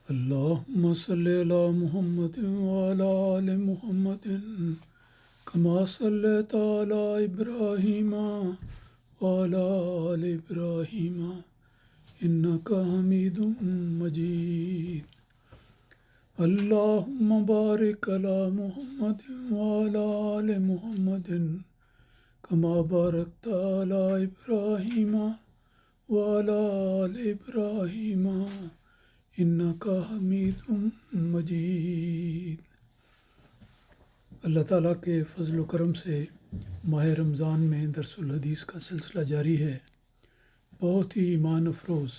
اللهم صل على محمد وعلى آل محمد كما صليت على إبراهيم وعلى آل إبراهيم إنك حميد مجيد. اللهم بارك على محمد وعلى آل محمد كما باركت على إبراهيم وعلى آل إبراهيم إنك حميد مجيد. اللہ تعالیٰ کے فضل و کرم سے ماہ رمضان میں درس الحدیث کا سلسلہ جاری ہے. بہت ہی ایمان افروز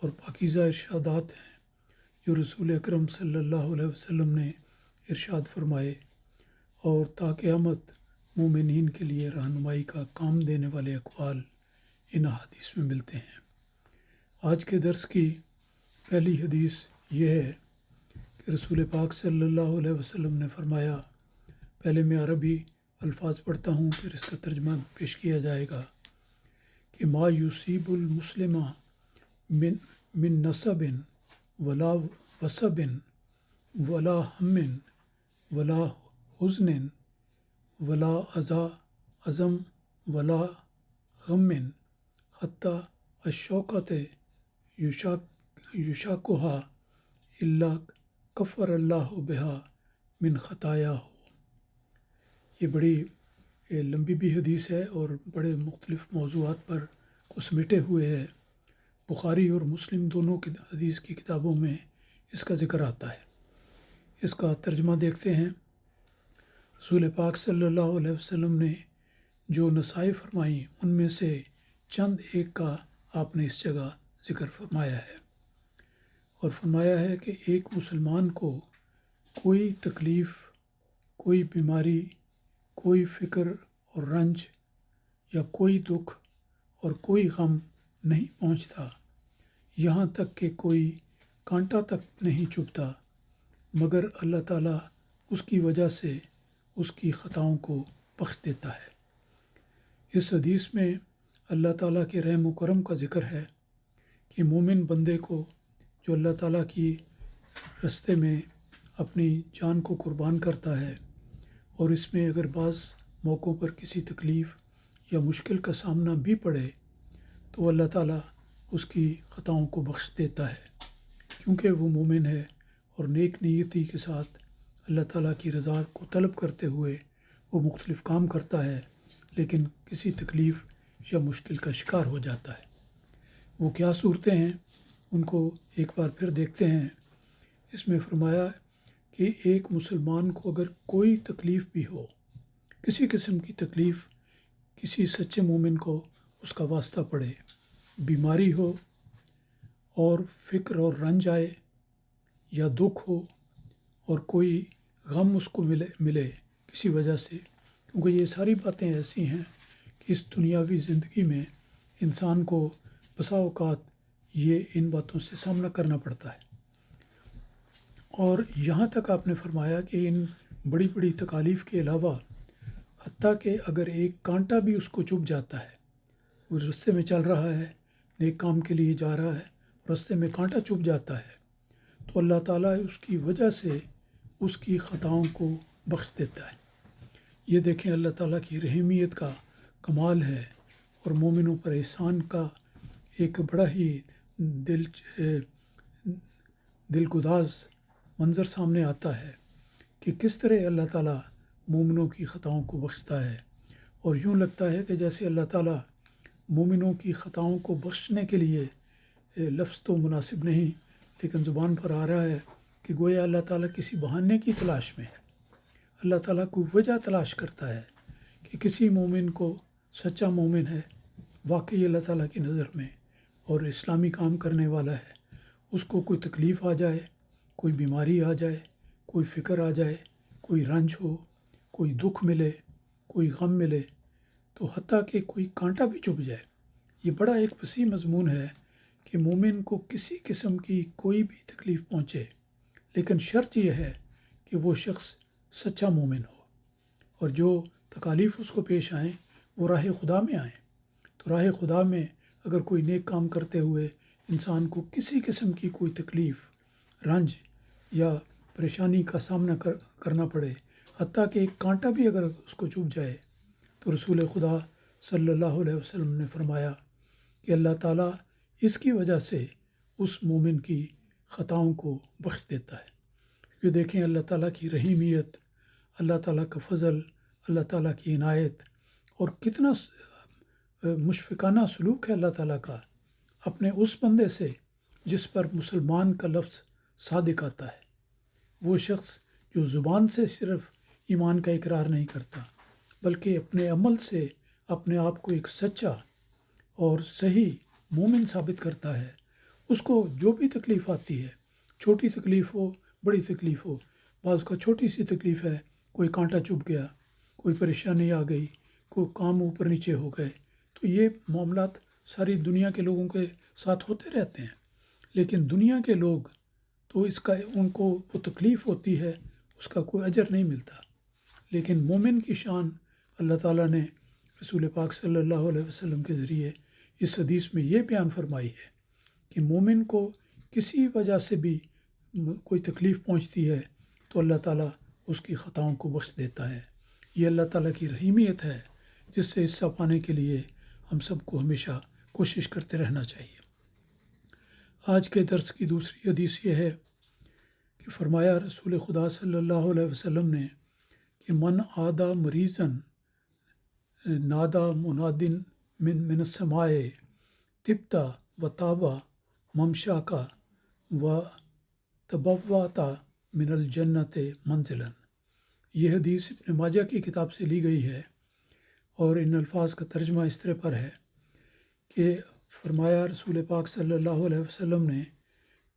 اور پاکیزہ ارشادات ہیں جو رسول اکرم صلی اللہ علیہ وسلم نے ارشاد فرمائے اور تا قیامت مومنین کے لیے رہنمائی کا کام دینے والے اقوال ان احادیث میں ملتے ہیں. آج کے درس کی پہلی حدیث یہ ہے کہ رسول پاک صلی اللہ علیہ وسلم نے فرمایا، پہلے میں عربی الفاظ پڑھتا ہوں پھر اس کا ترجمہ پیش کیا جائے گا، کہ ما یصیب المسلم من نصب ولا وصب ولا ہم ولا حزن ولا عزم ولا غم حتی الشوکۃ یشاکھا الا کفر اللہ بہا من خطایا. یہ بڑی لمبی بھی حدیث ہے اور بڑے مختلف موضوعات پر کو سمیٹے ہوئے ہے. بخاری اور مسلم دونوں کی حدیث کی کتابوں میں اس کا ذکر آتا ہے. اس کا ترجمہ دیکھتے ہیں. رسول پاک صلی اللہ علیہ وسلم نے جو نصائح فرمائیں ان میں سے چند ایک کا آپ نے اس جگہ ذکر فرمایا ہے، اور فرمایا ہے کہ ایک مسلمان کو کوئی تکلیف، کوئی بیماری، کوئی فکر اور رنج یا کوئی دکھ اور کوئی غم نہیں پہنچتا، یہاں تک کہ کوئی کانٹا تک نہیں چبھتا، مگر اللہ تعالیٰ اس کی وجہ سے اس کی خطاؤں کو بخش دیتا ہے. اس حدیث میں اللہ تعالیٰ کے رحم و کرم کا ذکر ہے کہ مومن بندے کو جو اللہ تعالیٰ کی رستے میں اپنی جان کو قربان کرتا ہے اور اس میں اگر بعض موقعوں پر کسی تکلیف یا مشکل کا سامنا بھی پڑے تو اللہ تعالیٰ اس کی خطاؤں کو بخش دیتا ہے، کیونکہ وہ مومن ہے اور نیک نیتی کے ساتھ اللہ تعالیٰ کی رضا کو طلب کرتے ہوئے وہ مختلف کام کرتا ہے، لیکن کسی تکلیف یا مشکل کا شکار ہو جاتا ہے. وہ کیا صورتیں ہیں ان کو ایک بار پھر دیکھتے ہیں. اس میں فرمایا کہ ایک مسلمان کو اگر کوئی تکلیف بھی ہو، کسی قسم کی تکلیف کسی سچے مومن کو اس کا واسطہ پڑے، بیماری ہو اور فکر اور رنج آئے یا دکھ ہو اور کوئی غم اس کو ملے کسی وجہ سے، کیونکہ یہ ساری باتیں ایسی ہیں کہ اس دنیاوی زندگی میں انسان کو بسا اوقات یہ ان باتوں سے سامنا کرنا پڑتا ہے. اور یہاں تک آپ نے فرمایا کہ ان بڑی بڑی تکالیف کے علاوہ حتیٰ کہ اگر ایک کانٹا بھی اس کو چبھ جاتا ہے، وہ رستے میں چل رہا ہے، نیک کام کے لیے جا رہا ہے، رستے میں کانٹا چبھ جاتا ہے تو اللہ تعالیٰ اس کی وجہ سے اس کی خطاؤں کو بخش دیتا ہے. یہ دیکھیں اللہ تعالیٰ کی رحیمیت کا کمال ہے اور مومنوں پر احسان کا ایک بڑا ہی دل گداز منظر سامنے آتا ہے کہ کس طرح اللہ تعالیٰ مومنوں کی خطاؤں کو بخشتا ہے. اور یوں لگتا ہے کہ جیسے اللہ تعالیٰ مومنوں کی خطاؤں کو بخشنے کے لیے لفظ تو مناسب نہیں لیکن زبان پر آ رہا ہے کہ گویا اللہ تعالیٰ کسی بہانے کی تلاش میں ہے. اللہ تعالیٰ کو وجہ تلاش کرتا ہے کہ کسی مومن کو سچا مومن ہے واقعی اللہ تعالیٰ کی نظر میں اور اسلامی کام کرنے والا ہے، اس کو کوئی تکلیف آ جائے، کوئی بیماری آ جائے، کوئی فکر آ جائے، کوئی رنج ہو، کوئی دکھ ملے، کوئی غم ملے، تو حتیٰ کہ کوئی کانٹا بھی چبھ جائے. یہ بڑا ایک وسیع مضمون ہے کہ مومن کو کسی قسم کی کوئی بھی تکلیف پہنچے، لیکن شرط یہ ہے کہ وہ شخص سچا مومن ہو اور جو تکالیف اس کو پیش آئیں وہ راہ خدا میں آئیں. تو راہ خدا میں اگر کوئی نیک کام کرتے ہوئے انسان کو کسی قسم کی کوئی تکلیف رنج یا پریشانی کا سامنا کرنا پڑے، حتیٰ کہ ایک کانٹا بھی اگر اس کو چبھ جائے، تو رسول خدا صلی اللہ علیہ وسلم نے فرمایا کہ اللہ تعالیٰ اس کی وجہ سے اس مومن کی خطاؤں کو بخش دیتا ہے۔ یہ دیکھیں اللہ تعالیٰ کی رحیمیت، اللہ تعالیٰ کا فضل، اللہ تعالیٰ کی عنایت، اور کتنا مشفقانہ سلوک ہے اللہ تعالیٰ کا اپنے اس بندے سے جس پر مسلمان کا لفظ صادق آتا ہے، وہ شخص جو زبان سے صرف ایمان کا اقرار نہیں کرتا بلکہ اپنے عمل سے اپنے آپ کو ایک سچا اور صحیح مومن ثابت کرتا ہے۔ اس کو جو بھی تکلیف آتی ہے، چھوٹی تکلیف ہو بڑی تکلیف ہو، بعض کا چھوٹی سی تکلیف ہے، کوئی کانٹا چبھ گیا، کوئی پریشانی آ گئی، کوئی کام اوپر نیچے ہو گئے، تو یہ معاملات ساری دنیا کے لوگوں کے ساتھ ہوتے رہتے ہیں، لیکن دنیا کے لوگ تو ان کو وہ تکلیف ہوتی ہے، اس کا کوئی اجر نہیں ملتا، لیکن مومن کی شان اللہ تعالیٰ نے رسول پاک صلی اللہ علیہ وسلم کے ذریعے اس حدیث میں یہ بیان فرمائی ہے کہ مومن کو کسی وجہ سے بھی کوئی تکلیف پہنچتی ہے تو اللہ تعالیٰ اس کی خطاؤں کو بخش دیتا ہے۔ یہ اللہ تعالیٰ کی رحیمیت ہے جس سے حصہ پانے کے لیے ہم سب کو ہمیشہ کوشش کرتے رہنا چاہیے۔ آج کے درس کی دوسری حدیث یہ ہے کہ فرمایا رسول خدا صلی اللہ علیہ وسلم نے کہ من عادى مریضا نادى مناد من السماء طبت وطاب ممشاک وتبوأت من الجنت منزلا۔ یہ حدیث ابن ماجہ کی کتاب سے لی گئی ہے، اور ان الفاظ کا ترجمہ اس طرح پر ہے کہ فرمایا رسول پاک صلی اللہ علیہ وسلم نے،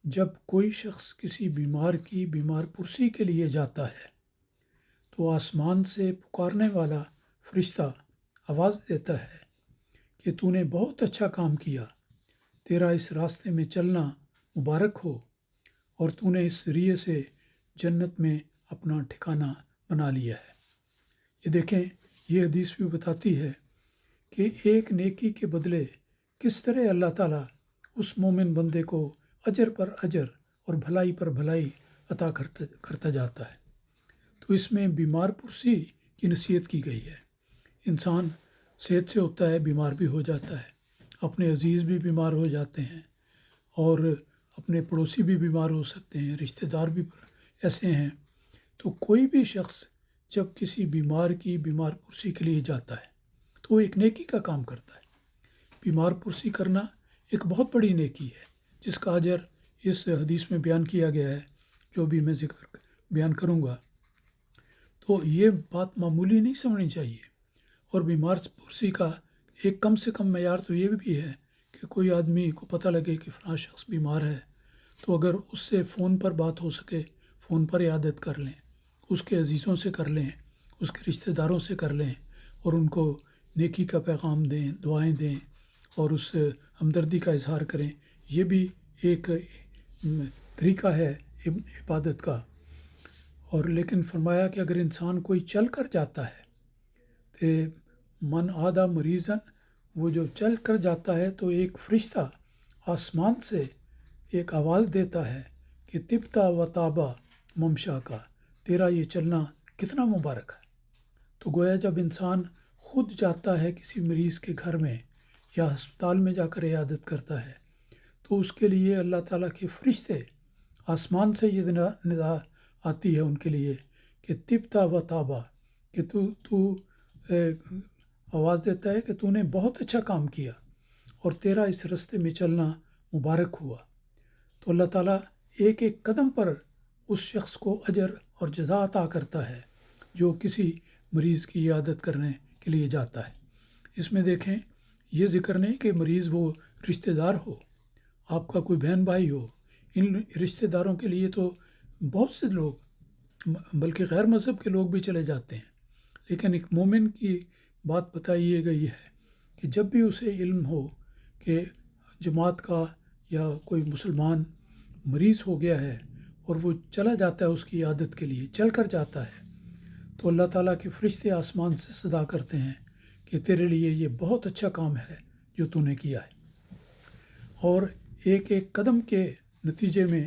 جب کوئی شخص کسی بیمار کی بیمار پرسی کے لیے جاتا ہے تو آسمان سے پکارنے والا فرشتہ آواز دیتا ہے کہ تو نے بہت اچھا کام کیا، تیرا اس راستے میں چلنا مبارک ہو، اور تو نے اس ذریعے سے جنت میں اپنا ٹھکانہ بنا لیا ہے۔ یہ دیکھیں، یہ حدیث بھی بتاتی ہے کہ ایک نیکی کے بدلے کس طرح اللہ تعالیٰ اس مومن بندے کو اجر پر اجر اور بھلائی پر بھلائی عطا کرتا جاتا ہے۔ تو اس میں بیمار پرسی کی نصیحت کی گئی ہے۔ انسان صحت سے ہوتا ہے، بیمار بھی ہو جاتا ہے، اپنے عزیز بھی بیمار ہو جاتے ہیں، اور اپنے پڑوسی بھی بیمار ہو سکتے ہیں، رشتہ دار بھی ایسے ہیں۔ تو کوئی بھی شخص جب کسی بیمار کی بیمار پرسی کے لیے جاتا ہے تو وہ ایک نیکی کا کام کرتا ہے۔ بیمار پرسی کرنا ایک بہت بڑی نیکی ہے جس کا اجر اس حدیث میں بیان کیا گیا ہے، جو بھی میں بیان کروں گا۔ تو یہ بات معمولی نہیں سمجھنی چاہیے، اور بیمار پرسی کا ایک کم سے کم معیار تو یہ بھی ہے کہ کوئی آدمی کو پتہ لگے کہ فلاں شخص بیمار ہے، تو اگر اس سے فون پر بات ہو سکے، فون پر عیادت کر لیں، اس کے عزیزوں سے کر لیں، اس کے رشتہ داروں سے کر لیں، اور ان کو نیکی کا پیغام دیں، دعائیں دیں، اور اس ہمدردی کا اظہار کریں۔ یہ بھی ایک طریقہ ہے عبادت کا۔ اور لیکن فرمایا کہ اگر انسان کوئی چل کر جاتا ہے تو من عادى مریضاً، وہ جو چل کر جاتا ہے تو ایک فرشتہ آسمان سے ایک آواز دیتا ہے کہ طبت وطاب ممشاک، تیرا یہ چلنا کتنا مبارک ہے۔ تو گویا جب انسان خود جاتا ہے کسی مریض کے گھر میں یا ہسپتال میں جا کر عیادت کرتا ہے تو اس کے لیے اللہ تعالیٰ کے فرشتے آسمان سے یہ ندا آتی ہے ان کے لیے کہ طبت وطاب، کہ تو آواز دیتا ہے کہ تو نے بہت اچھا کام کیا اور تیرا اس رستے میں چلنا مبارک ہوا۔ تو اللہ تعالیٰ ایک ایک قدم پر اس شخص کو اجر اور جزا عطا کرتا ہے جو کسی مریض کی عیادت کرنے کے لیے جاتا ہے۔ اس میں دیکھیں، یہ ذکر نہیں کہ مریض وہ رشتہ دار ہو، آپ کا کوئی بہن بھائی ہو، ان رشتہ داروں کے لیے تو بہت سے لوگ بلکہ غیر مذہب کے لوگ بھی چلے جاتے ہیں، لیکن ایک مومن کی بات بتائی گئی ہے کہ جب بھی اسے علم ہو کہ جماعت کا یا کوئی مسلمان مریض ہو گیا ہے اور وہ چلا جاتا ہے اس کی عیادت کے لیے، چل کر جاتا ہے، تو اللہ تعالیٰ کے فرشتے آسمان سے صدا کرتے ہیں کہ تیرے لیے یہ بہت اچھا کام ہے جو تو نے کیا ہے۔ اور ایک ایک قدم کے نتیجے میں